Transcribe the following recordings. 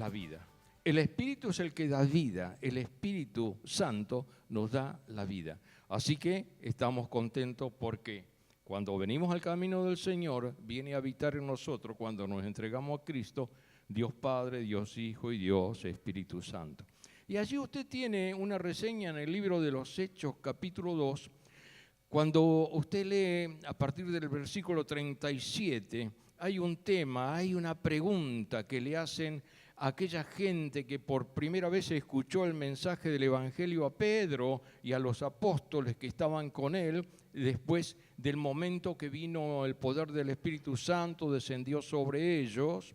la vida. El Espíritu es el que da vida, el Espíritu Santo nos da la vida. Así que estamos contentos porque cuando venimos al camino del Señor, viene a habitar en nosotros, cuando nos entregamos a Cristo, Dios Padre, Dios Hijo y Dios Espíritu Santo. Y allí usted tiene una reseña en el libro de los Hechos, capítulo 2, cuando usted lee a partir del versículo 37, hay un tema, hay una pregunta que le hacen a aquella gente que por primera vez escuchó el mensaje del Evangelio a Pedro y a los apóstoles que estaban con él, después del momento que vino el poder del Espíritu Santo, descendió sobre ellos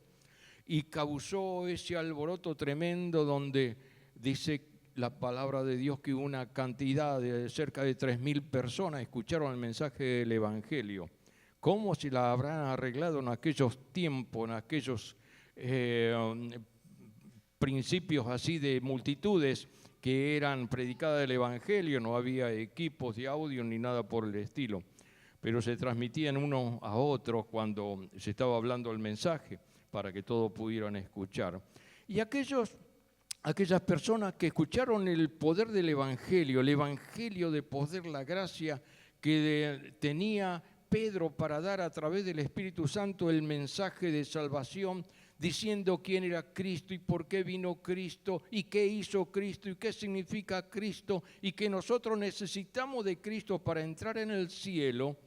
y causó ese alboroto tremendo donde dice la palabra de Dios que una cantidad de cerca de 3.000 personas escucharon el mensaje del Evangelio. ¿Cómo se la habrán arreglado en aquellos tiempos, en aquellos principios así de multitudes que eran predicadas del Evangelio? No había equipos de audio ni nada por el estilo, pero se transmitían unos a otros cuando se estaba hablando el mensaje para que todos pudieran escuchar. Y aquellas personas que escucharon el poder del Evangelio, el Evangelio de poder, la gracia que tenía Pedro para dar a través del Espíritu Santo el mensaje de salvación, diciendo quién era Cristo y por qué vino Cristo y qué hizo Cristo y qué significa Cristo y que nosotros necesitamos de Cristo para entrar en el cielo,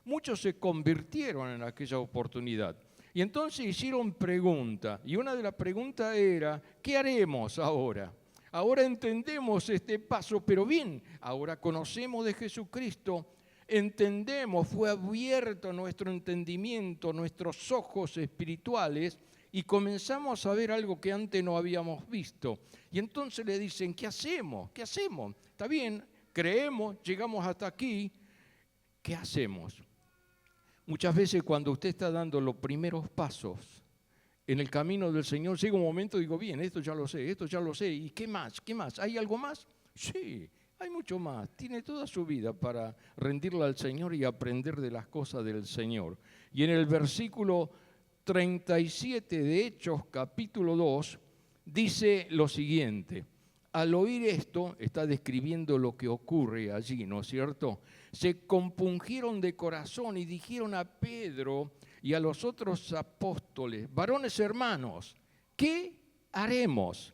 muchos se convirtieron en aquella oportunidad. Y entonces hicieron preguntas, y una de las preguntas era, ¿qué haremos ahora? Ahora entendemos este paso, pero bien, ahora conocemos de Jesucristo, entendemos, fue abierto nuestro entendimiento, nuestros ojos espirituales, y comenzamos a ver algo que antes no habíamos visto. Y entonces le dicen, ¿qué hacemos? ¿Qué hacemos? Está bien, creemos, llegamos hasta aquí, ¿qué hacemos? Muchas veces cuando usted está dando los primeros pasos en el camino del Señor, llega un momento y digo, bien, esto ya lo sé, ¿y qué más? ¿Qué más? ¿Hay algo más? Sí, hay mucho más. Tiene toda su vida para rendirla al Señor y aprender de las cosas del Señor. Y en el versículo 37 de Hechos, capítulo 2, dice lo siguiente. Al oír esto, está describiendo lo que ocurre allí, ¿no es cierto? Se compungieron de corazón y dijeron a Pedro y a los otros apóstoles, varones hermanos, ¿qué haremos?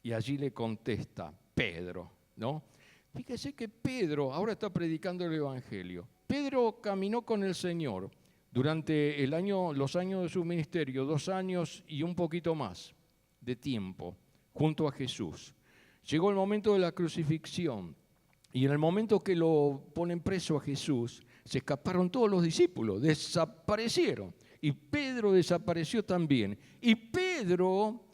Y allí le contesta Pedro, ¿no? Fíjese que Pedro ahora está predicando el Evangelio. Pedro caminó con el Señor durante los años de su ministerio, 2 años y un poquito más de tiempo, junto a Jesús. Llegó el momento de la crucifixión y en el momento que lo ponen preso a Jesús, se escaparon todos los discípulos, desaparecieron y Pedro desapareció también. Y Pedro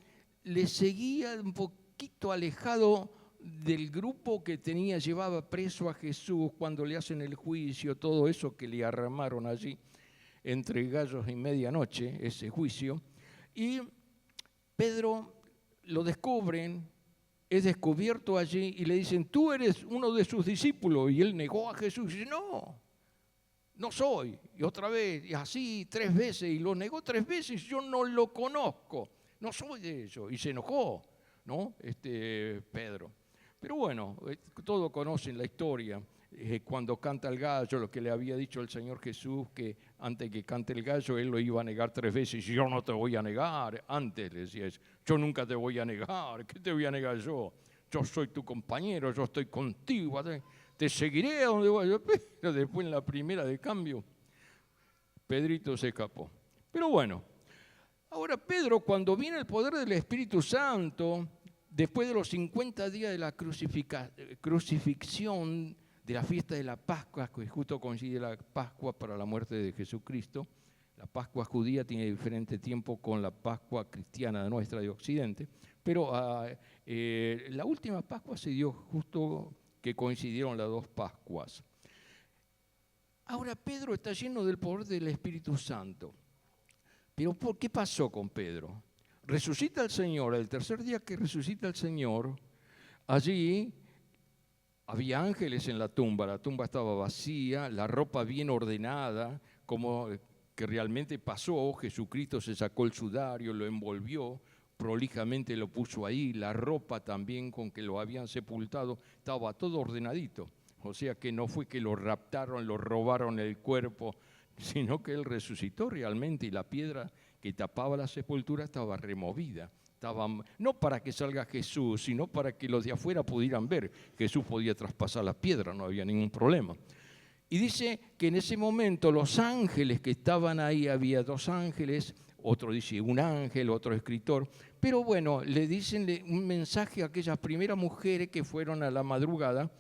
le seguía un poquito alejado del grupo que llevaba preso a Jesús cuando le hacen el juicio, todo eso que le armaron allí entre gallos y medianoche, ese juicio. Y Pedro lo descubren, es descubierto allí y le dicen, tú eres uno de sus discípulos. Y él negó a Jesús y dice, no soy. Y otra vez, y así 3 veces, y lo negó 3 veces, yo no lo conozco, no soy de ellos. Y se enojó, ¿no? Pedro. Pero bueno, todos conocen la historia. Cuando canta el gallo, lo que le había dicho el Señor Jesús, que antes que cante el gallo, él lo iba a negar 3 veces. Y yo no te voy a negar. Antes le decía eso, yo nunca te voy a negar. ¿Qué te voy a negar yo? Yo soy tu compañero, yo estoy contigo. Te seguiré a donde vayas. Pero después en la primera de cambio, Pedrito se escapó. Pero bueno, ahora Pedro, cuando viene el poder del Espíritu Santo, después de los 50 días de la crucifixión, de la fiesta de la Pascua, que justo coincide la Pascua para la muerte de Jesucristo. La Pascua judía tiene diferente tiempo con la Pascua cristiana nuestra de Occidente, pero la última Pascua se dio justo que coincidieron las 2 Pascuas. Ahora Pedro está lleno del poder del Espíritu Santo. Pero ¿por qué pasó con Pedro? Resucita el Señor, el tercer día que resucita el Señor, allí había ángeles en la tumba estaba vacía, la ropa bien ordenada, como que realmente pasó. Jesucristo se sacó el sudario, lo envolvió prolijamente lo puso ahí, la ropa también con que lo habían sepultado, estaba todo ordenadito. O sea que no fue que lo raptaron, lo robaron el cuerpo, sino que él resucitó realmente y la piedra que tapaba la sepultura estaba removida. No para que salga Jesús, sino para que los de afuera pudieran ver. Jesús podía traspasar la piedra, no había ningún problema. Y dice que en ese momento los ángeles que estaban ahí, había 2 ángeles, otro dice un ángel, otro escritor, pero bueno, le dicen un mensaje a aquellas primeras mujeres que fueron a la madrugada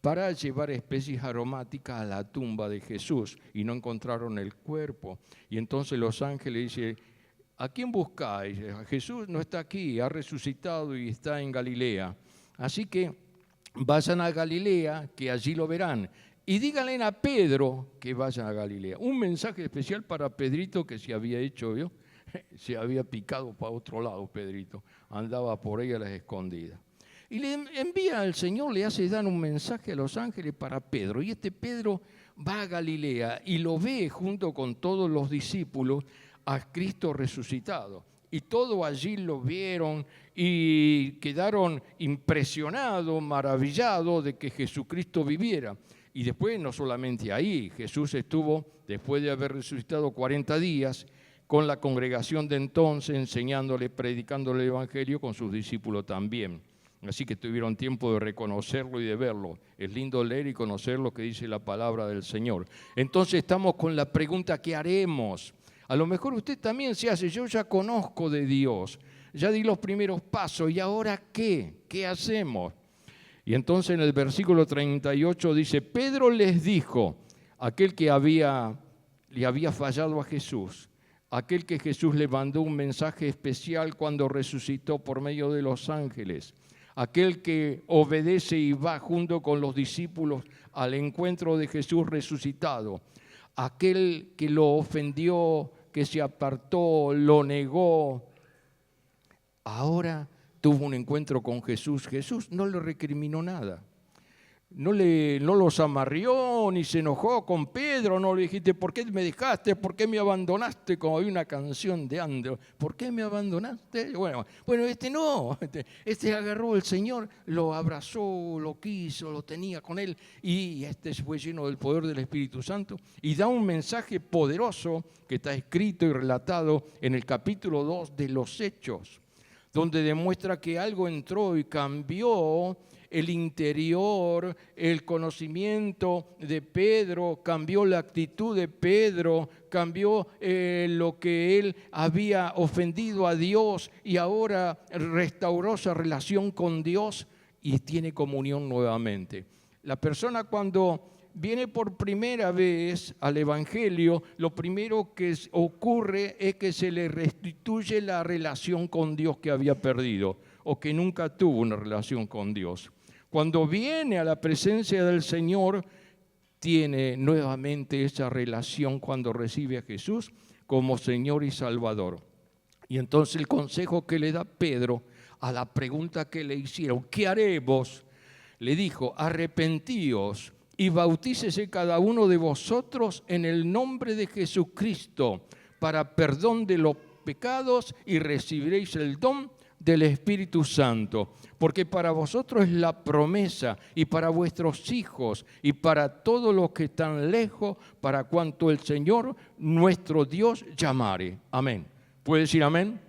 para llevar especies aromáticas a la tumba de Jesús y no encontraron el cuerpo. Y entonces los ángeles dicen, ¿a quién buscáis? Jesús no está aquí, ha resucitado y está en Galilea. Así que vayan a Galilea, que allí lo verán. Y díganle a Pedro que vayan a Galilea. Un mensaje especial para Pedrito que se había hecho, ¿vio? Se había picado para otro lado, Pedrito. Andaba por ahí a las escondidas. Y le envía al Señor, le hace dar un mensaje a los ángeles para Pedro. Y este Pedro va a Galilea y lo ve junto con todos los discípulos a Cristo resucitado. Y todos allí lo vieron y quedaron impresionados, maravillados de que Jesucristo viviera. Y después, no solamente ahí, Jesús estuvo, después de haber resucitado 40 días, con la congregación de entonces, enseñándole, predicándole el Evangelio con sus discípulos también. Así que tuvieron tiempo de reconocerlo y de verlo. Es lindo leer y conocer lo que dice la palabra del Señor. Entonces estamos con la pregunta, ¿qué haremos? A lo mejor usted también se hace, yo ya conozco de Dios, ya di los primeros pasos, ¿y ahora qué? ¿Qué hacemos? Y entonces en el versículo 38 dice, Pedro les dijo, aquel que le había fallado a Jesús, aquel que Jesús le mandó un mensaje especial cuando resucitó por medio de los ángeles, aquel que obedece y va junto con los discípulos al encuentro de Jesús resucitado, aquel que lo ofendió, que se apartó, lo negó, ahora tuvo un encuentro con Jesús. Jesús no le recriminó nada. No los amarrió, ni se enojó con Pedro, no le dijiste, ¿por qué me dejaste? ¿Por qué me abandonaste? Como hay una canción de Andro, ¿por qué me abandonaste? Bueno, este no, este agarró al Señor, lo abrazó, lo quiso, lo tenía con él, y este fue lleno del poder del Espíritu Santo, y da un mensaje poderoso que está escrito y relatado en el capítulo 2 de los Hechos, donde demuestra que algo entró y cambió el interior, el conocimiento de Pedro, cambió la actitud de Pedro, cambió lo que él había ofendido a Dios y ahora restauró esa relación con Dios y tiene comunión nuevamente. La persona cuando viene por primera vez al Evangelio, lo primero que ocurre es que se le restituye la relación con Dios que había perdido o que nunca tuvo una relación con Dios. Cuando viene a la presencia del Señor, tiene nuevamente esa relación cuando recibe a Jesús como Señor y Salvador. Y entonces el consejo que le da Pedro a la pregunta que le hicieron, ¿qué haremos? Le dijo, arrepentíos y bautícese cada uno de vosotros en el nombre de Jesucristo para perdón de los pecados y recibiréis el don del Espíritu Santo, porque para vosotros es la promesa y para vuestros hijos y para todos los que están lejos, para cuanto el Señor nuestro Dios llamare. Amén. ¿Puede decir amén?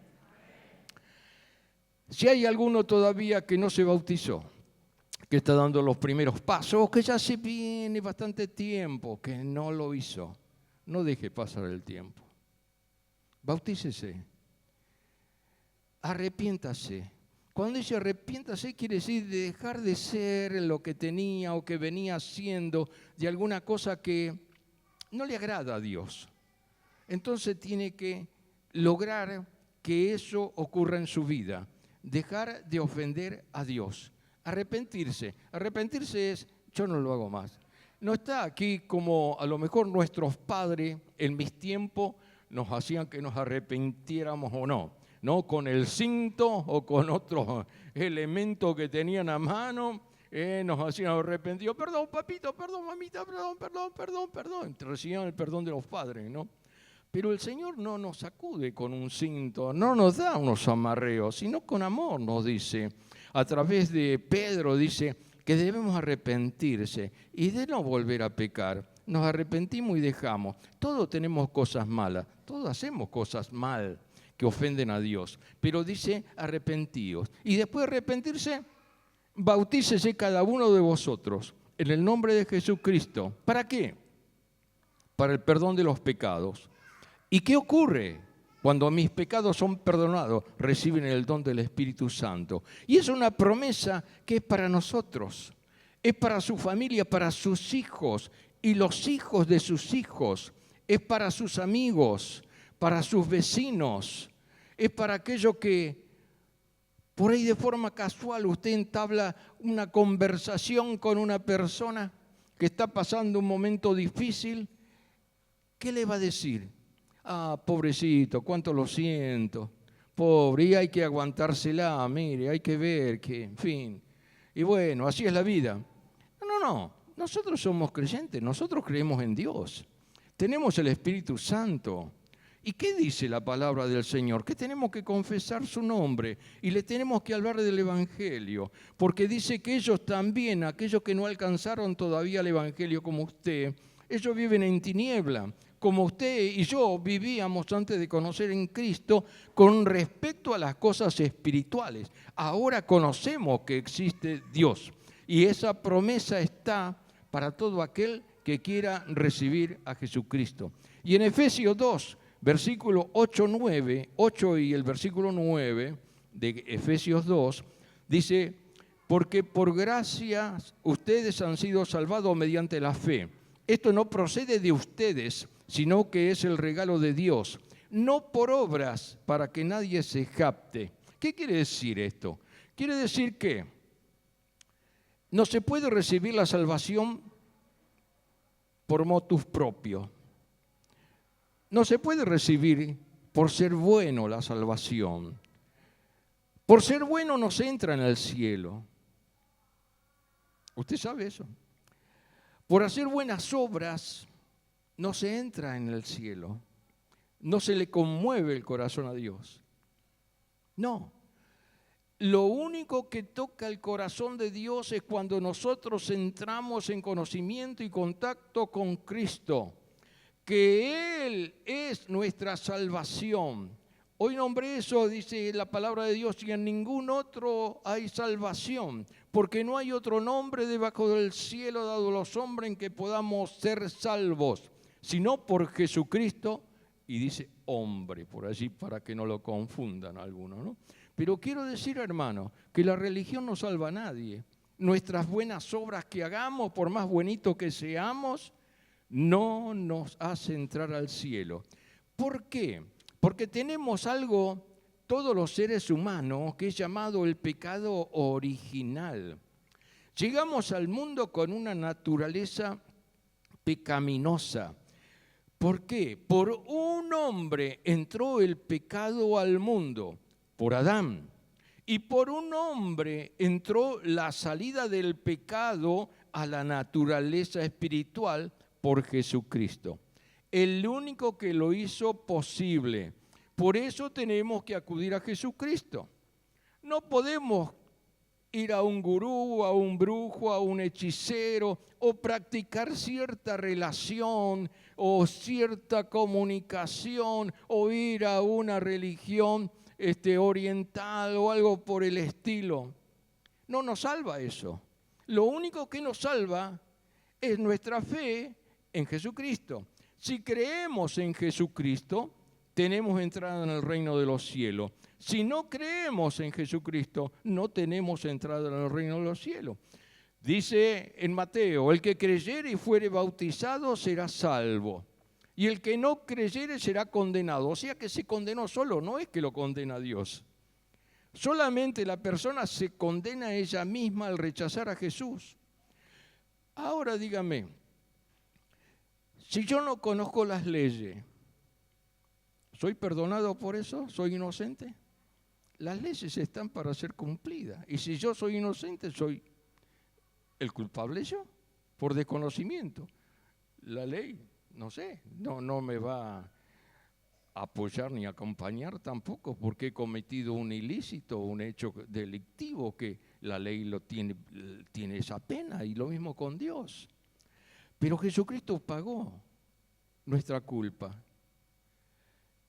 Si hay alguno todavía que no se bautizó, que está dando los primeros pasos, o que ya se viene bastante tiempo que no lo hizo, no deje pasar el tiempo. Bautícese. Arrepiéntase. Cuando dice arrepiéntase, quiere decir dejar de ser lo que tenía o que venía haciendo de alguna cosa que no le agrada a Dios. Entonces tiene que lograr que eso ocurra en su vida. Dejar de ofender a Dios. Arrepentirse. Arrepentirse es, yo no lo hago más. No está aquí como a lo mejor nuestros padres en mis tiempos nos hacían que nos arrepintiéramos o no. ¿No? Con el cinto o con otros elementos que tenían a mano, nos hacían arrepentidos. Perdón, papito, perdón, mamita, perdón. Recibían el perdón de los padres, ¿no? Pero el Señor no nos sacude con un cinto, no nos da unos amarreos, sino con amor nos dice. A través de Pedro dice que debemos arrepentirse y de no volver a pecar. Nos arrepentimos y dejamos. Todos tenemos cosas malas, todos hacemos cosas mal que ofenden a Dios. Pero dice arrepentíos. Y después de arrepentirse, bautícese cada uno de vosotros en el nombre de Jesucristo. ¿Para qué? Para el perdón de los pecados. ¿Y qué ocurre? Cuando mis pecados son perdonados, reciben el don del Espíritu Santo. Y es una promesa que es para nosotros, es para su familia, para sus hijos y los hijos de sus hijos, es para sus amigos, para sus vecinos, es para aquellos que por ahí de forma casual usted entabla una conversación con una persona que está pasando un momento difícil. ¿Qué le va a decir? Ah, pobrecito, cuánto lo siento, pobre, y hay que aguantársela, mire, hay que ver que, en fin. Y bueno, así es la vida. No, nosotros somos creyentes, nosotros creemos en Dios, tenemos el Espíritu Santo. ¿Y qué dice la palabra del Señor? Que tenemos que confesar su nombre y le tenemos que hablar del Evangelio, porque dice que ellos también, aquellos que no alcanzaron todavía el Evangelio como usted, ellos viven en tiniebla, como usted y yo vivíamos antes de conocer en Cristo con respecto a las cosas espirituales. Ahora conocemos que existe Dios y esa promesa está para todo aquel que quiera recibir a Jesucristo. Y en Efesios 2, versículo 8 y el versículo 9 de Efesios 2, dice, porque por gracia ustedes han sido salvados mediante la fe. Esto no procede de ustedes, sino que es el regalo de Dios, no por obras para que nadie se jacte. ¿Qué quiere decir esto? Quiere decir que no se puede recibir la salvación por motus propio. No se puede recibir por ser bueno la salvación. Por ser bueno no se entra en el cielo. ¿Usted sabe eso? Por hacer buenas obras no se entra en el cielo, no se le conmueve el corazón a Dios. No, lo único que toca el corazón de Dios es cuando nosotros entramos en conocimiento y contacto con Cristo, que Él es nuestra salvación. Hoy nombré eso, dice la palabra de Dios, y en ningún otro hay salvación, porque no hay otro nombre debajo del cielo dado a los hombres en que podamos ser salvos, sino por Jesucristo, y dice hombre por allí para que no lo confundan algunos, ¿no? Pero quiero decir, hermano, que la religión no salva a nadie. Nuestras buenas obras que hagamos, por más buenitos que seamos, no nos hace entrar al cielo. ¿Por qué? Porque tenemos algo, todos los seres humanos, que es llamado el pecado original. Llegamos al mundo con una naturaleza pecaminosa. ¿Por qué? Por un hombre entró el pecado al mundo, por Adán. Y por un hombre entró la salida del pecado a la naturaleza espiritual, por Jesucristo. El único que lo hizo posible. Por eso tenemos que acudir a Jesucristo. No podemos ir a un gurú, a un brujo, a un hechicero o practicar cierta relación o cierta comunicación o ir a una religión oriental o algo por el estilo. No nos salva eso. Lo único que nos salva es nuestra fe en Jesucristo. Si creemos en Jesucristo, tenemos entrada en el reino de los cielos. Si no creemos en Jesucristo, no tenemos entrada en el reino de los cielos. Dice en Mateo, el que creyere y fuere bautizado será salvo, y el que no creyere será condenado. O sea que se condenó solo, no es que lo condena Dios. Solamente la persona se condena a ella misma al rechazar a Jesús. Ahora dígame, si yo no conozco las leyes, ¿soy perdonado por eso? ¿Soy inocente? Las leyes están para ser cumplidas. Y si yo soy inocente, ¿soy el culpable yo? Por desconocimiento. La ley, no sé, no me va apoyar ni acompañar tampoco, porque he cometido un ilícito, un hecho delictivo que la ley tiene esa pena, y lo mismo con Dios. Pero Jesucristo pagó nuestra culpa.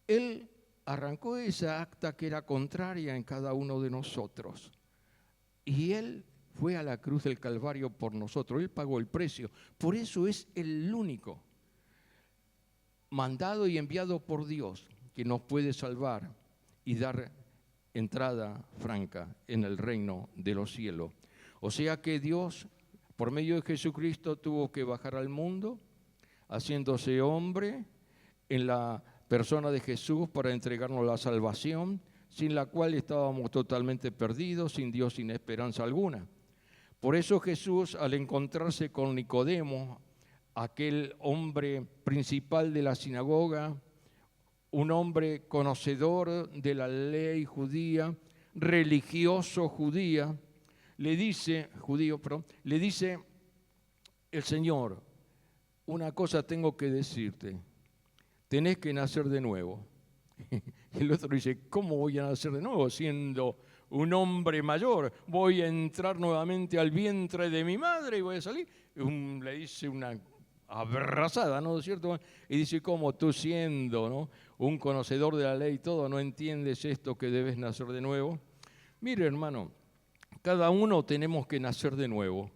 Él arrancó esa acta que era contraria en cada uno de nosotros. Y Él fue a la cruz del Calvario por nosotros. Él pagó el precio. Por eso es el único mandado y enviado por Dios que nos puede salvar y dar entrada franca en el reino de los cielos. O sea que Dios, por medio de Jesucristo, tuvo que bajar al mundo, haciéndose hombre en la persona de Jesús para entregarnos la salvación, sin la cual estábamos totalmente perdidos, sin Dios, sin esperanza alguna. Por eso Jesús, al encontrarse con Nicodemo, aquel hombre principal de la sinagoga, un hombre conocedor de la ley judía, religioso judío, le dice el Señor: una cosa tengo que decirte, tenés que nacer de nuevo. Y el otro dice: ¿cómo voy a nacer de nuevo siendo un hombre mayor? ¿Voy a entrar nuevamente al vientre de mi madre y voy a salir? Le dice una aberrazada, ¿no es cierto? Y dice: ¿cómo tú, siendo, ¿no?, un conocedor de la ley y todo, no entiendes esto que debes nacer de nuevo? Mire, hermano, cada uno tenemos que nacer de nuevo.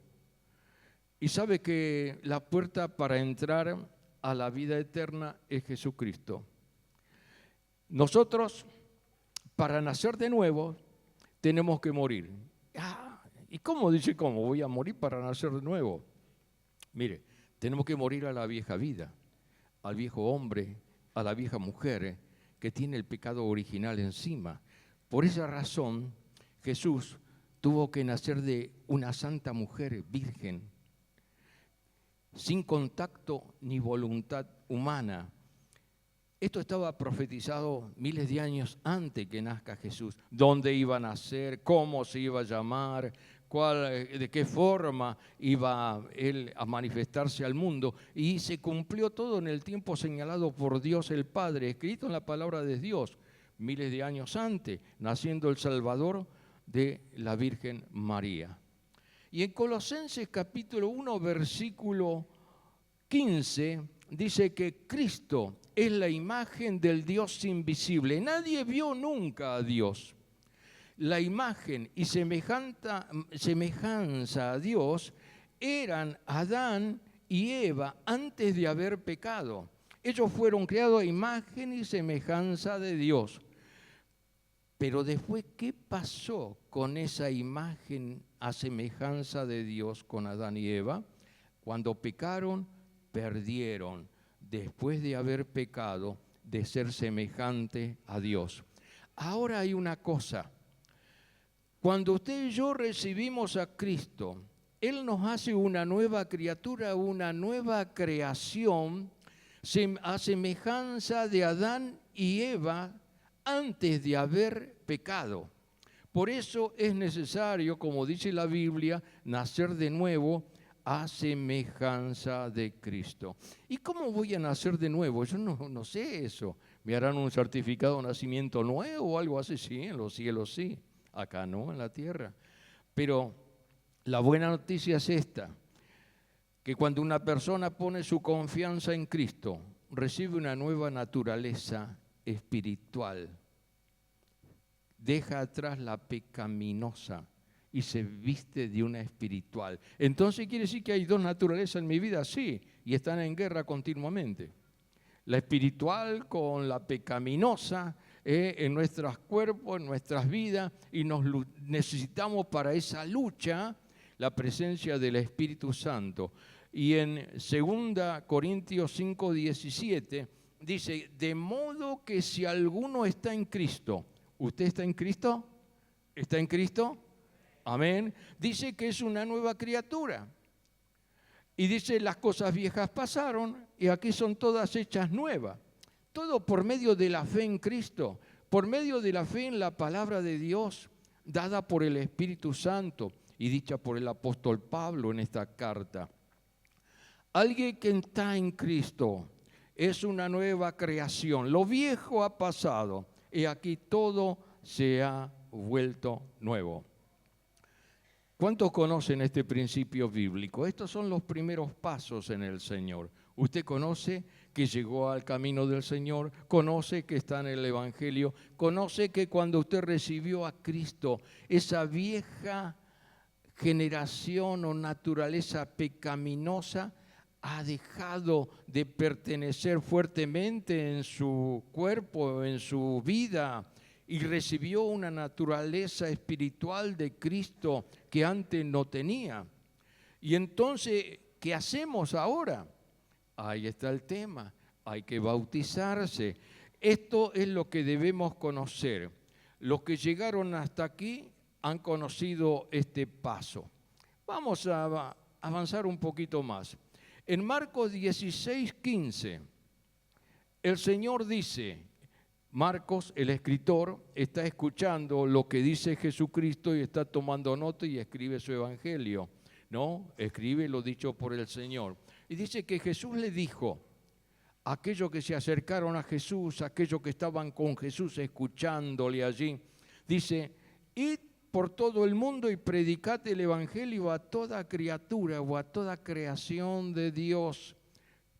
Y sabe que la puerta para entrar a la vida eterna es Jesucristo. Nosotros, para nacer de nuevo, tenemos que morir. ¿Y cómo? Dice, ¿cómo voy a morir para nacer de nuevo? Mire, tenemos que morir a la vieja vida, al viejo hombre, a la vieja mujer que tiene el pecado original encima. Por esa razón, Jesús tuvo que nacer de una santa mujer virgen, sin contacto ni voluntad humana. Esto estaba profetizado miles de años antes que nazca Jesús. ¿Dónde iba a nacer? ¿Cómo se iba a llamar? ¿De qué forma iba Él a manifestarse al mundo? Y se cumplió todo en el tiempo señalado por Dios el Padre, escrito en la palabra de Dios, miles de años antes, naciendo el Salvador de la Virgen María. Y en Colosenses capítulo 1, versículo 15, dice que Cristo es la imagen del Dios invisible. Nadie vio nunca a Dios. La imagen y semejanza a Dios eran Adán y Eva antes de haber pecado. Ellos fueron creados a imagen y semejanza de Dios. Pero después, ¿qué pasó con esa imagen a semejanza de Dios con Adán y Eva? Cuando pecaron, perdieron, después de haber pecado, de ser semejante a Dios. Ahora hay una cosa. Cuando usted y yo recibimos a Cristo, Él nos hace una nueva criatura, una nueva creación, a semejanza de Adán y Eva antes de haber pecado. Por eso es necesario, como dice la Biblia, nacer de nuevo a semejanza de Cristo. ¿Y cómo voy a nacer de nuevo? Yo no sé eso. ¿Me harán un certificado de nacimiento nuevo o algo así? Sí, en los cielos sí. Acá no, en la tierra. Pero la buena noticia es esta, que cuando una persona pone su confianza en Cristo, recibe una nueva naturaleza espiritual. Deja atrás la pecaminosa y se viste de una espiritual. Entonces, ¿quiere decir que hay dos naturalezas en mi vida? Sí, y están en guerra continuamente. La espiritual con la pecaminosa en nuestros cuerpos, en nuestras vidas, y necesitamos para esa lucha la presencia del Espíritu Santo. Y en 2 Corintios 5, 17 dice: de modo que si alguno está en Cristo, ¿usted está en Cristo? ¿Está en Cristo? Amén. Dice que es una nueva criatura. Y dice: las cosas viejas pasaron y aquí son todas hechas nuevas. Todo por medio de la fe en Cristo, por medio de la fe en la palabra de Dios, dada por el Espíritu Santo y dicha por el apóstol Pablo en esta carta. Alguien que está en Cristo es una nueva creación. Lo viejo ha pasado y aquí todo se ha vuelto nuevo. ¿Cuántos conocen este principio bíblico? Estos son los primeros pasos en el Señor. Usted conoce que llegó al camino del Señor, conoce que está en el Evangelio, conoce que cuando usted recibió a Cristo, esa vieja generación o naturaleza pecaminosa ha dejado de pertenecer fuertemente en su cuerpo, en su vida, y recibió una naturaleza espiritual de Cristo que antes no tenía. Y entonces, ¿qué hacemos ahora? Ahí está el tema, hay que bautizarse. Esto es lo que debemos conocer. Los que llegaron hasta aquí han conocido este paso. Vamos a avanzar un poquito más. En Marcos 16:15, el Señor dice, Marcos, el escritor, está escuchando lo que dice Jesucristo y está tomando nota y escribe su evangelio, ¿no? Escribe lo dicho por el Señor. Y dice que Jesús le dijo a aquellos que se acercaron a Jesús, a aquellos que estaban con Jesús escuchándole allí, dice, id por todo el mundo y predicad el evangelio a toda criatura o a toda creación de Dios,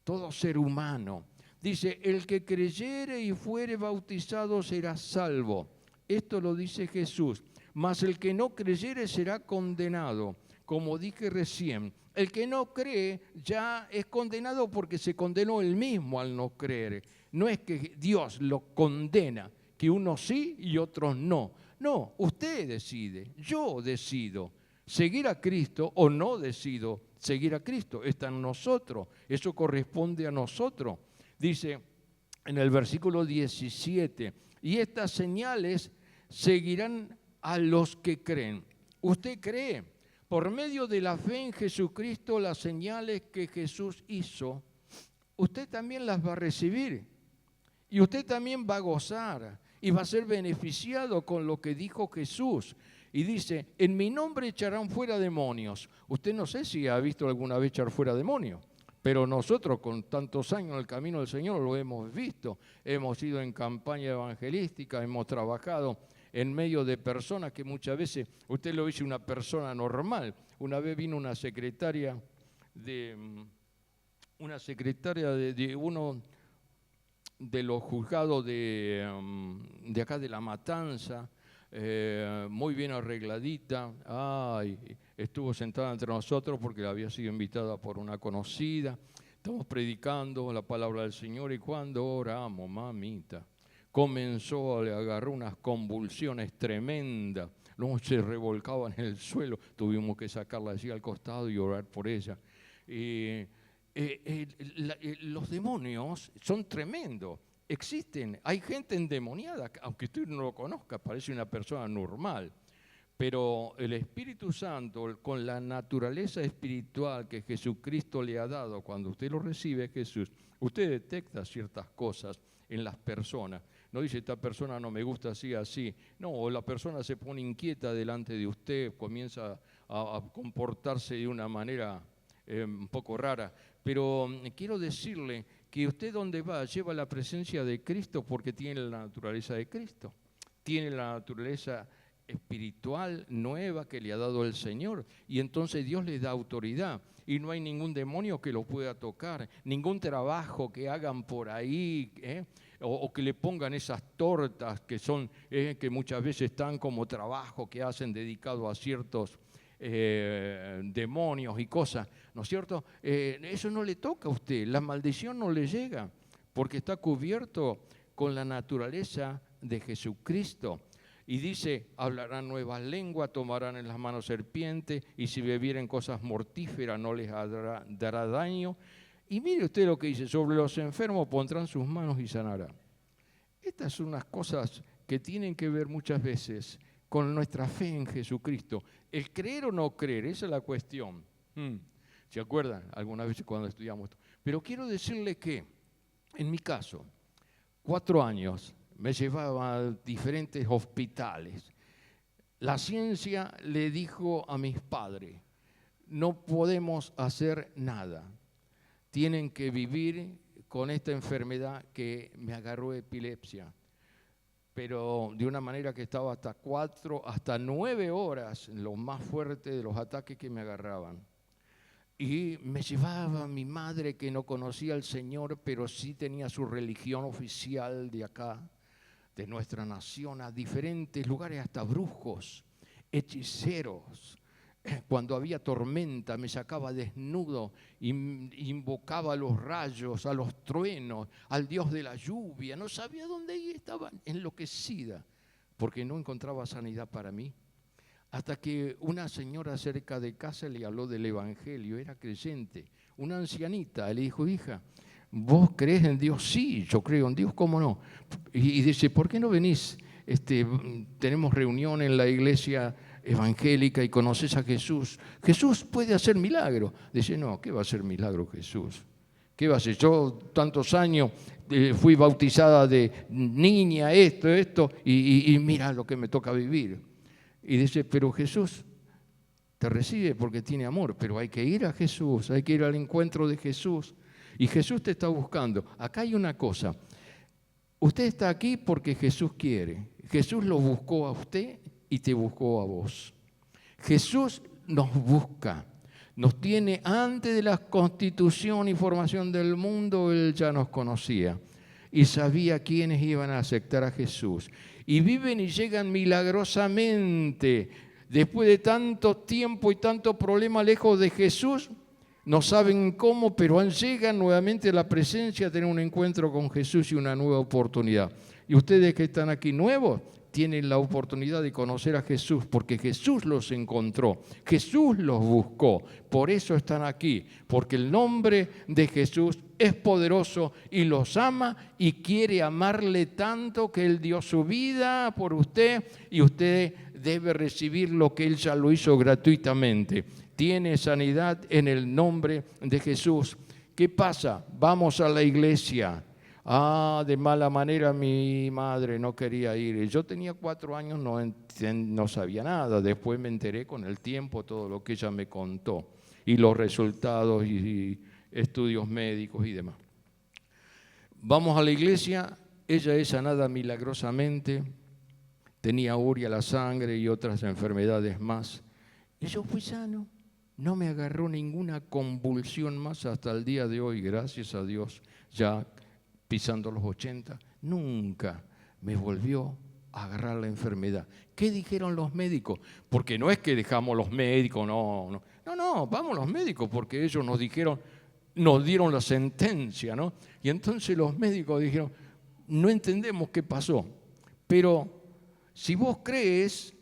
todo ser humano. Dice, el que creyere y fuere bautizado será salvo. Esto lo dice Jesús. Mas el que no creyere será condenado. Como dije recién, el que no cree ya es condenado porque se condenó él mismo al no creer. No es que Dios lo condena, que unos sí y otros no. No, usted decide, yo decido seguir a Cristo o no decido seguir a Cristo. Está en nosotros, eso corresponde a nosotros. Dice en el versículo 17, y estas señales seguirán a los que creen. ¿Usted cree? Por medio de la fe en Jesucristo, las señales que Jesús hizo, usted también las va a recibir. Y usted también va a gozar y va a ser beneficiado con lo que dijo Jesús. Y dice, en mi nombre echarán fuera demonios. Usted no sé si ha visto alguna vez echar fuera demonios. Pero nosotros con tantos años en el camino del Señor lo hemos visto. Hemos ido en campaña evangelística, hemos trabajado en medio de personas que muchas veces, usted lo dice una persona normal. Una vez vino una secretaria de uno de los juzgados de acá de La Matanza, muy bien arregladita. Estuvo sentada entre nosotros porque había sido invitada por una conocida. Estamos predicando la palabra del Señor y cuando oramos, mamita, comenzó, le agarró unas convulsiones tremendas. Luego se revolcaba en el suelo. Tuvimos que sacarla así al costado y orar por ella. Los demonios son tremendos. Existen, hay gente endemoniada, aunque usted no lo conozca, parece una persona normal, pero el Espíritu Santo, con la naturaleza espiritual que Jesucristo le ha dado, cuando usted lo recibe, Jesús, usted detecta ciertas cosas en las personas. No dice, esta persona no me gusta así, así. No, la persona se pone inquieta delante de usted, comienza a comportarse de una manera un poco rara. Pero quiero decirle que usted donde va lleva la presencia de Cristo porque tiene la naturaleza de Cristo. Tiene la naturaleza espiritual nueva que le ha dado el Señor. Y entonces Dios le da autoridad. Y no hay ningún demonio que lo pueda tocar. Ningún trabajo que hagan por ahí, o que le pongan esas tortas que son, que muchas veces están como trabajo que hacen dedicado a ciertos demonios y cosas, ¿no es cierto? Eso no le toca a usted, la maldición no le llega, porque está cubierto con la naturaleza de Jesucristo. Y dice, hablarán nuevas lenguas, tomarán en las manos serpientes, y si bebieren cosas mortíferas no les dará daño. Y mire usted lo que dice, sobre los enfermos pondrán sus manos y sanarán. Estas son unas cosas que tienen que ver muchas veces con nuestra fe en Jesucristo. El creer o no creer, esa es la cuestión. ¿Se acuerdan? Algunas veces cuando estudiamos esto. Pero quiero decirle que, en mi caso, 4 años me llevaba a diferentes hospitales. La ciencia le dijo a mis padres, no podemos hacer nada. Tienen que vivir con esta enfermedad que me agarró epilepsia, pero de una manera que estaba hasta 4, hasta 9 horas, lo más fuerte de los ataques que me agarraban. Y me llevaba mi madre, que no conocía al Señor, pero sí tenía su religión oficial de acá, de nuestra nación, a diferentes lugares, hasta brujos, hechiceros. Cuando había tormenta me sacaba desnudo, invocaba a los rayos, a los truenos, al Dios de la lluvia. No sabía dónde ir, estaba enloquecida porque no encontraba sanidad para mí. Hasta que una señora cerca de casa le habló del Evangelio, era creyente, una ancianita, le dijo: hija, ¿vos crees en Dios? Sí, yo creo en Dios, ¿cómo no? Y dice: ¿por qué no venís? Tenemos reunión en la iglesia evangélica y conoces a Jesús. Jesús puede hacer milagros. Dice: no, ¿qué va a hacer milagro Jesús? ¿Qué va a hacer? Yo tantos años fui bautizada de niña, esto, y mira lo que me toca vivir. Y dice: pero Jesús te recibe porque tiene amor, pero hay que ir a Jesús, hay que ir al encuentro de Jesús. Y Jesús te está buscando. Acá hay una cosa: usted está aquí porque Jesús quiere. Jesús lo buscó a usted y te buscó a vos. Jesús nos busca, nos tiene antes de la constitución y formación del mundo. Él ya nos conocía y sabía quiénes iban a aceptar a Jesús. Y viven y llegan milagrosamente. Después de tanto tiempo y tanto problema lejos de Jesús, no saben cómo, pero llegan nuevamente a la presencia, a tener un encuentro con Jesús y una nueva oportunidad. Y ustedes que están aquí nuevos, tienen la oportunidad de conocer a Jesús, porque Jesús los encontró, Jesús los buscó, por eso están aquí, porque el nombre de Jesús es poderoso y los ama y quiere amarle tanto que Él dio su vida por usted y usted debe recibir lo que Él ya lo hizo gratuitamente. Tiene sanidad en el nombre de Jesús. ¿Qué pasa? Vamos a la iglesia. De mala manera mi madre no quería ir. Yo tenía 4 años, no sabía nada. Después me enteré con el tiempo todo lo que ella me contó y los resultados y estudios médicos y demás. Vamos a la iglesia, ella es sanada milagrosamente, tenía uria la sangre y otras enfermedades más. Y yo fui sano, no me agarró ninguna convulsión más hasta el día de hoy, gracias a Dios, ya pisando los 80, nunca me volvió a agarrar la enfermedad. ¿Qué dijeron los médicos? Porque no es que dejamos los médicos, no, vamos los médicos, porque ellos nos dijeron, nos dieron la sentencia, ¿no? Y entonces los médicos dijeron: no entendemos qué pasó, pero si vos crees,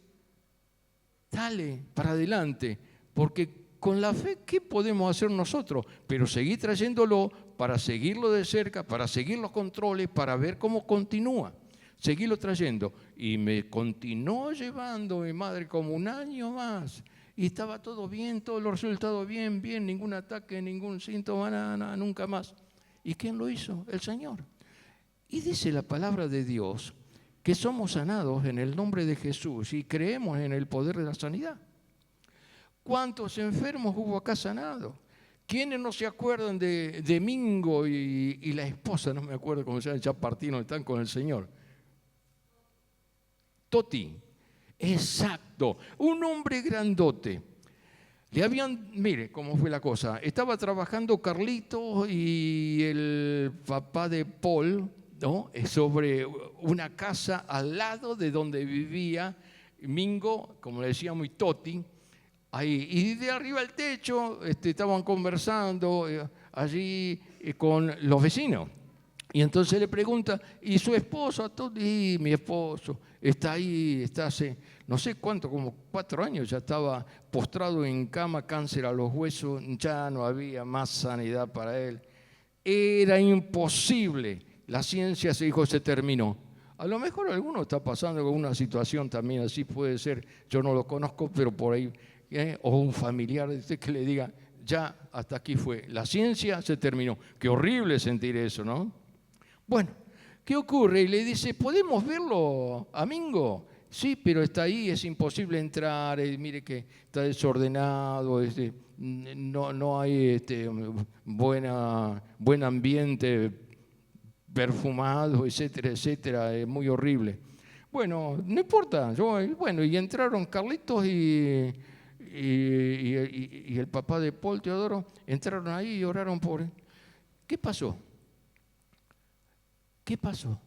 dale para adelante, porque con la fe, ¿qué podemos hacer nosotros? Pero seguir trayéndolo para seguirlo de cerca, para seguir los controles, para ver cómo continúa. Seguirlo trayendo. Y me continuó llevando mi madre como 1 año más. Y estaba todo bien, todos los resultados bien, ningún ataque, ningún síntoma, nada, nunca más. ¿Y quién lo hizo? El Señor. Y dice la palabra de Dios que somos sanados en el nombre de Jesús y creemos en el poder de la sanidad. ¿Cuántos enfermos hubo acá sanados? ¿Quiénes no se acuerdan de Mingo y la esposa? No me acuerdo cómo se llama, ya partieron, están con el Señor. Toti, exacto, un hombre grandote. Mire cómo fue la cosa. Estaba trabajando Carlito y el papá de Paul, ¿no?, sobre una casa al lado de donde vivía Mingo, como le decíamos, y Toti. Ahí, y de arriba al techo estaban conversando allí con los vecinos. Y entonces le pregunta: ¿y su esposo? Y mi esposo está ahí, está hace no sé cuánto, como 4 años, ya estaba postrado en cama, cáncer a los huesos, ya no había más sanidad para él. Era imposible. La ciencia, se dijo, se terminó. A lo mejor alguno está pasando con una situación también así, puede ser, yo no lo conozco, pero por ahí, o un familiar de usted que le diga: ya, hasta aquí fue, la ciencia se terminó. Qué horrible sentir eso, ¿no? Bueno, ¿qué ocurre? Y le dice: ¿podemos verlo, amigo? Sí, pero está ahí, es imposible entrar, mire que está desordenado, no hay buen ambiente perfumado, etcétera, etcétera, es muy horrible. Bueno, no importa, y entraron Carlitos y el papá de Paul Teodoro, entraron ahí y oraron por él. ¿Qué pasó? ¿Qué pasó?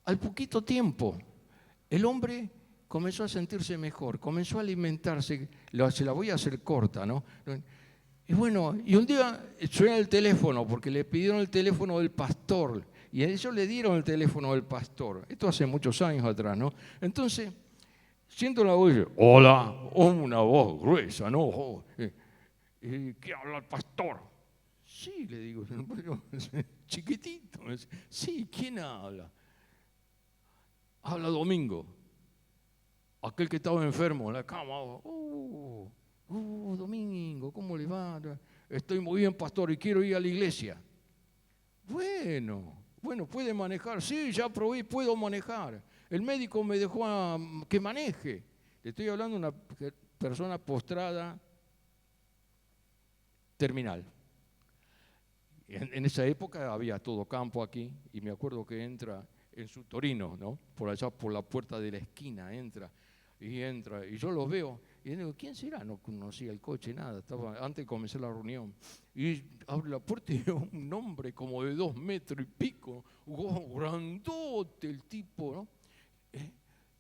Al poquito tiempo, el hombre comenzó a sentirse mejor, comenzó a alimentarse, se la voy a hacer corta, ¿no? Y bueno, y un día suena el teléfono, porque le pidieron el teléfono del pastor, y a ellos le dieron el teléfono del pastor. Esto hace muchos años atrás, ¿no? Entonces, siento la voz, hola, una voz gruesa, ¿no? ¿Qué habla el pastor? Sí, le digo, chiquitito. Sí, ¿quién habla? Habla Domingo, aquel que estaba enfermo en la cama. Domingo, ¿cómo le va? Estoy muy bien, pastor, y quiero ir a la iglesia. Bueno, ¿puede manejar? Sí, ya probé, puedo manejar. El médico me dejó que maneje. Le estoy hablando de una persona postrada terminal. En esa época había todo campo aquí, y me acuerdo que entra en su Torino, ¿no? Por allá, por la puerta de la esquina, entra, y yo lo veo, y digo, ¿quién será? No conocía el coche, nada, estaba antes de comenzar la reunión. Y abre la puerta y veo un hombre como de 2 metros y pico, grandote el tipo, ¿no?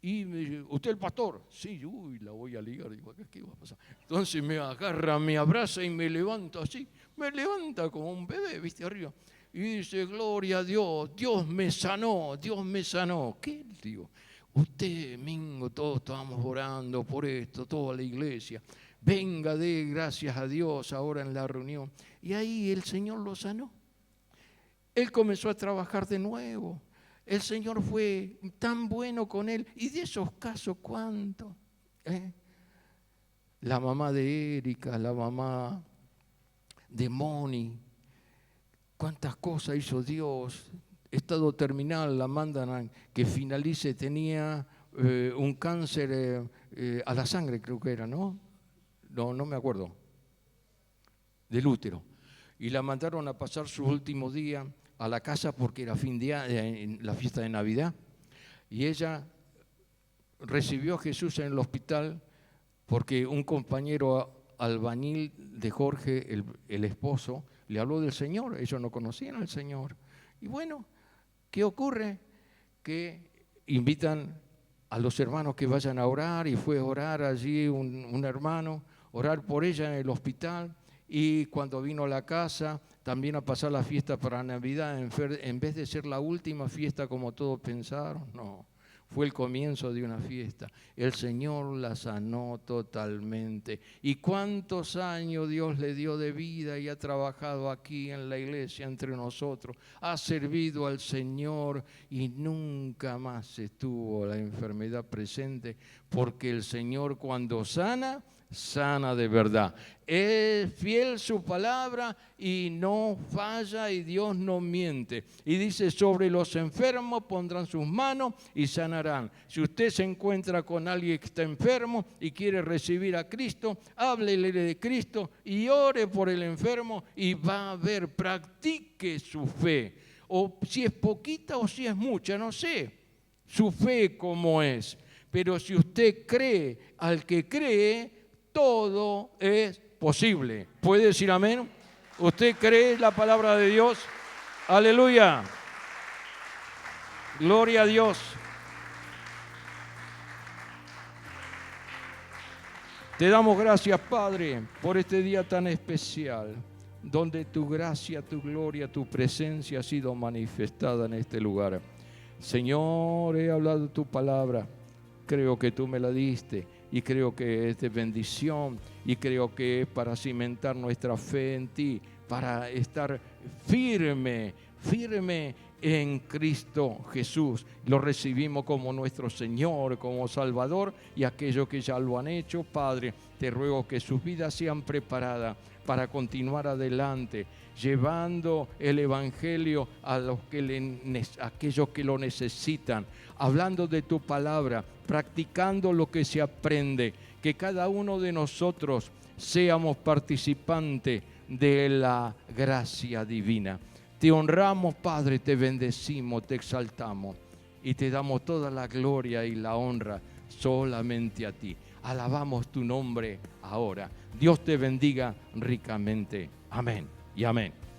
Y me dice, ¿usted el pastor? Sí, la voy a ligar, digo, ¿qué va a pasar? Entonces me agarra, me abraza y me levanta así, me levanta como un bebé, ¿viste? Arriba. Y dice, gloria a Dios, Dios me sanó, Dios me sanó. ¿Qué? Digo, usted, Mingo, todos estábamos orando por esto, toda la iglesia. Venga, dé gracias a Dios ahora en la reunión. Y ahí el Señor lo sanó. Él comenzó a trabajar de nuevo. El Señor fue tan bueno con él. Y de esos casos, ¿cuántos? La mamá de Erika, la mamá de Moni. ¿Cuántas cosas hizo Dios? Estado terminal, la mandan a que finalice, tenía un cáncer a la sangre, creo que era, ¿no? No me acuerdo. Del útero. Y la mandaron a pasar sus últimos días a la casa porque era la fiesta de Navidad. Y ella recibió a Jesús en el hospital porque un compañero albañil de Jorge, el esposo, le habló del Señor. Ellos no conocían al Señor. Y bueno, ¿qué ocurre? Que invitan a los hermanos que vayan a orar, y fue a orar allí un hermano, orar por ella en el hospital. Y cuando vino a la casa, también a pasar la fiesta para Navidad, en vez de ser la última fiesta como todos pensaron, no, fue el comienzo de una fiesta. El Señor la sanó totalmente. ¿Y cuántos años Dios le dio de vida y ha trabajado aquí en la iglesia entre nosotros? Ha servido al Señor y nunca más estuvo la enfermedad presente, porque el Señor cuando sana, sana de verdad. Es fiel su palabra y no falla, y Dios no miente. Y dice, sobre los enfermos pondrán sus manos y sanarán. Si usted se encuentra con alguien que está enfermo y quiere recibir a Cristo, háblele de Cristo y ore por el enfermo, y va a ver, practique su fe. O si es poquita o si es mucha, no sé, su fe cómo es. Pero si usted cree, al que cree, todo es posible. ¿Puede decir amén? ¿Usted cree la palabra de Dios? Aleluya. Gloria a Dios. Te damos gracias, Padre, por este día tan especial, donde tu gracia, tu gloria, tu presencia ha sido manifestada en este lugar. Señor, he hablado tu palabra. Creo que tú me la diste y creo que es de bendición, y creo que es para cimentar nuestra fe en ti, para estar firme, firme en Cristo Jesús. Lo recibimos como nuestro Señor, como Salvador, y aquellos que ya lo han hecho, Padre, te ruego que sus vidas sean preparadas para continuar adelante, llevando el Evangelio a aquellos que lo necesitan, hablando de tu palabra, practicando lo que se aprende, que cada uno de nosotros seamos participantes de la gracia divina. Te honramos, Padre, te bendecimos, te exaltamos y te damos toda la gloria y la honra solamente a ti. Alabamos tu nombre ahora. Dios te bendiga ricamente. Amén y amén.